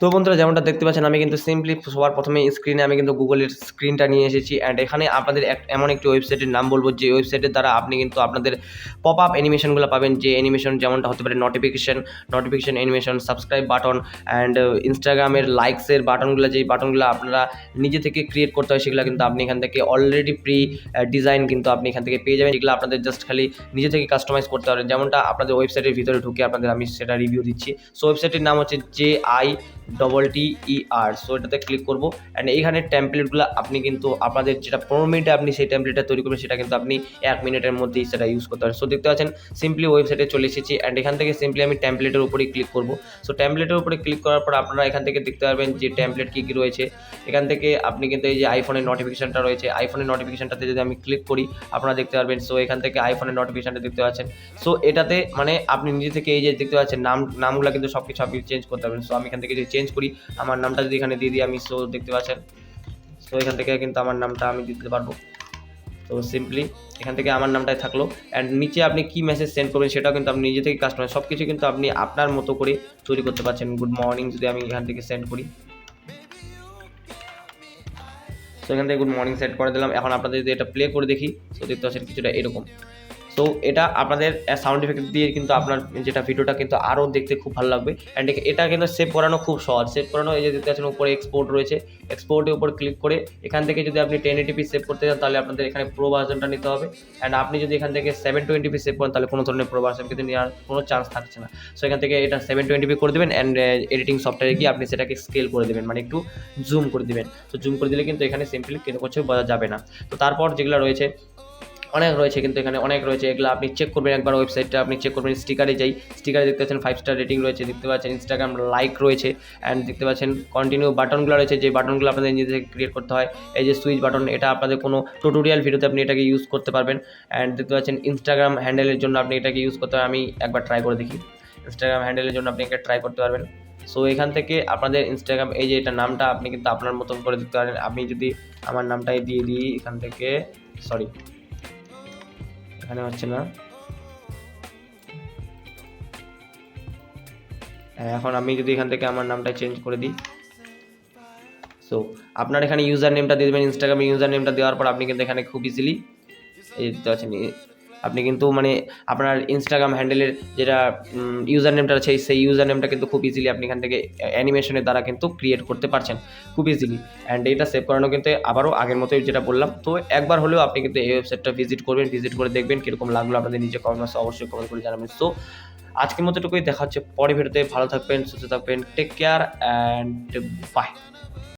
তো বন্ধুরা যেমনটা দেখতে পাচ্ছেন আমি কিন্তু সিম্পলি সবার প্রথমে স্ক্রিনে আমি কিন্তু গুগলের স্ক্রিনটা নিয়ে এসেছি অ্যান্ড এখানে আপনাদের এমন একটি ওয়েবসাইটের নাম বলবো যে ওয়েবসাইটের দ্বারা আপনি কিন্তু আপনাদের পপ আপ অ্যানিমেশনগুলো পাবেন, যে অ্যানিমেশন যেমনটা হতে পারে notification animation, subscribe button and ইনস্টাগ্রামের লাইকসের বাটনগুলো, যেই বাটনগুলো আপনারা নিজে থেকে ক্রিয়েট করতে হয় সেগুলো কিন্তু আপনি এখান থেকে অলরেডি প্রি ডিজাইন কিন্তু আপনি এখান থেকে পেয়ে যাবেন। যেগুলো আপনাদের জাস্ট খালি নিজে থেকে কাস্টমাইজ করতে পারেন, যেমনটা আপনাদের ওয়েবসাইটের ভিতরে ঢুকে আপনাদের আমি সেটা রিভিউ দিচ্ছি। সো ওয়েবসাইটের নাম হচ্ছে JITTER। সো এটাতে ক্লিক করবো অ্যান্ড এইখানে টেমপ্লেটগুলো আপনি কিন্তু আপনাদের যেটা 15 মিনিটে আপনি সেই টেমপ্লেটটা তৈরি করবেন সেটা কিন্তু আপনি 1 মিনিটের মধ্যেই সেটা ইউজ করতে পারেন। সো দেখতে পাচ্ছেন সিম্পলি ওয়েবসাইটে চলে এসেছি অ্যান্ড এখান থেকে সিম্পলি আমি টেমপ্লেটের উপরেই ক্লিক করবো। সো টেমপ্লেটের উপরে ক্লিক করার পর আপনারা এখান থেকে দেখতে পারবেন যে টেমপ্লেট কী কী রয়েছে। এখান থেকে আপনি কিন্তু এই যে আইফোনের নোটিফিকেশনটা রয়েছে, আইফোনের নোটিফিকেশনটাতে যদি আমি ক্লিক করি আপনারা দেখতে পারবেন। সো এখান থেকে আইফোনের নোটিফিকেশনটা দেখতে পাচ্ছেন। সো এটাতে মানে আপনি নিজে থেকে এই যে দেখতে পাচ্ছেন নামগুলো কিন্তু সব কিছু আপনি চেঞ্জ করতে পারবেন। সো আমি এখান থেকে যদি চেঞ্জ করি আমার নামটা যদি এখানে দিয়ে দিই আমি, সো দেখতে পাচ্ছেন সো এখান থেকে কিন্তু আমার নামটা আমি দিতে পারবো। তো সিম্পলি এখান থেকে আমার নামটাই থাকলো অ্যান্ড নিচে আপনি কি মেসেজ সেন্ড করবেন সেটাও কিন্তু আপনি নিজে থেকে কাস্টমাইজ সব কিছু কিন্তু আপনি আপনার মতো করে তৈরি করতে পারছেন। গুড মর্নিং যদি আমি এখান থেকে সেন্ড করি, সো এখান থেকে গুড মর্নিং সেট করে দিলাম। এখন আপনাদের যদি এটা প্লে করে দেখি, সো দেখতে পাচ্ছেন কিছুটা এরকম। সো এটা আপনাদের সাউন্ড ইফেক্ট দিয়ে কিন্তু আপনার যেটা ভিডিওটা কিন্তু আরও দেখতে খুব ভালো লাগবে অ্যান্ড এটা কিন্তু সেভ করানো খুব সহজ। সেভ করানো এই যে দেখতে পাচ্ছেন উপরে এক্সপোর্ট রয়েছে, এক্সপোর্টের উপর ক্লিক করে এখান থেকে যদি আপনি 1080p সেভ করতে চান তাহলে আপনাদের এখানে প্রো ভার্জনটা নিতে হবে অ্যান্ড আপনি যদি এখান থেকে 720p সেভ করেন তাহলে কোনো ধরনের প্রো ভার্জন কিন্তু নেওয়ার কোনো চান্স থাকছে না। সো এখান থেকে এটা 720p করে দেবেন অ্যান্ড এডিটিং সফটওয়্যারে গিয়ে আপনি সেটাকে স্কেল করে দেবেন, মানে একটু জুম করে দেবেন। তো জুম করে দিলে কিন্তু এখানে সিম্পলি কিছু কিছু বোঝা যাবে না। তো তারপর যেগুলো রয়েছে অনেক রয়েছে, কিন্তু এখানে অনেক রয়েছে, এগুলো আপনি চেক করবেন একবার ওয়েবসাইটটা আপনি চেক করবেন। স্টিকারে যাই, স্টিকারে দেখতে পাচ্ছেন 5 স্টার রেটিং রয়েছে, দেখতে পাচ্ছেন ইনস্টাগ্রাম লাইক রয়েছে অ্যান্ড দেখতে পাচ্ছেন কন্টিনিউ বাটনগুলো রয়েছে, যে বাটনগুলো আপনাদের নিজে থেকে ক্রিয়েট করতে হয়। এই যে সুইচ বাটন, এটা আপনাদের কোনো টিউটোরিয়াল ভিডিওতে আপনি এটাকে ইউজ করতে পারবেন অ্যান্ড দেখতে পাচ্ছেন ইনস্টাগ্রাম হ্যান্ডেলের জন্য আপনি এটাকে ইউজ করতে পারেন। আমি একবার ট্রাই করে দেখি, ইনস্টাগ্রাম হ্যান্ডেলের জন্য আপনি এটা ট্রাই করতে পারবেন। সো এখান থেকে আপনাদের ইনস্টাগ্রাম এই যে এটা নামটা আপনি কিন্তু আপনার মতন করে দিতে পারেন। আমি যদি আমার নামটাই দিয়ে দিই এখান থেকে, সরি এখানে হচ্ছে না, এখন আমি যদি এখান থেকে আমার নামটা চেঞ্জ করে দিই, সো আপনার এখানে ইউজার নেমটা দিয়ে দেবেন। ইনস্টাগ্রামে ইউজার নেমটা দেওয়ার পর আপনি কিন্তু এখানে খুব ইজিলি এই দেখতে পাচ্ছেন আপনি কিন্তু মানে আপনার ইনস্টাগ্রাম হ্যান্ডেলের যেটা ইউজার নেমটা আছে সেই ইউজার নেমটা কিন্তু খুব ইজিলি আপনি এখান থেকে অ্যানিমেশনের দ্বারা কিন্তু ক্রিয়েট করতে পারছেন খুব ইজিলি অ্যান্ড এটা সেভ করানো কিন্তু আবারও আগের মতোই যেটা বললাম। তো একবার হলেও আপনি কিন্তু এই ওয়েবসাইটটা ভিজিট করবেন, ভিজিট করে দেখবেন কীরকম লাগলো আপনাদের নিজে কমেন্টস অবশ্যই কমেন্ট করে জানাবেন। সো আজকের মতো এটুকুই, দেখা হচ্ছে পরে ভিডিওতে। ভালো থাকবেন, সুস্থ থাকবেন, টেক কেয়ার অ্যান্ড বাই।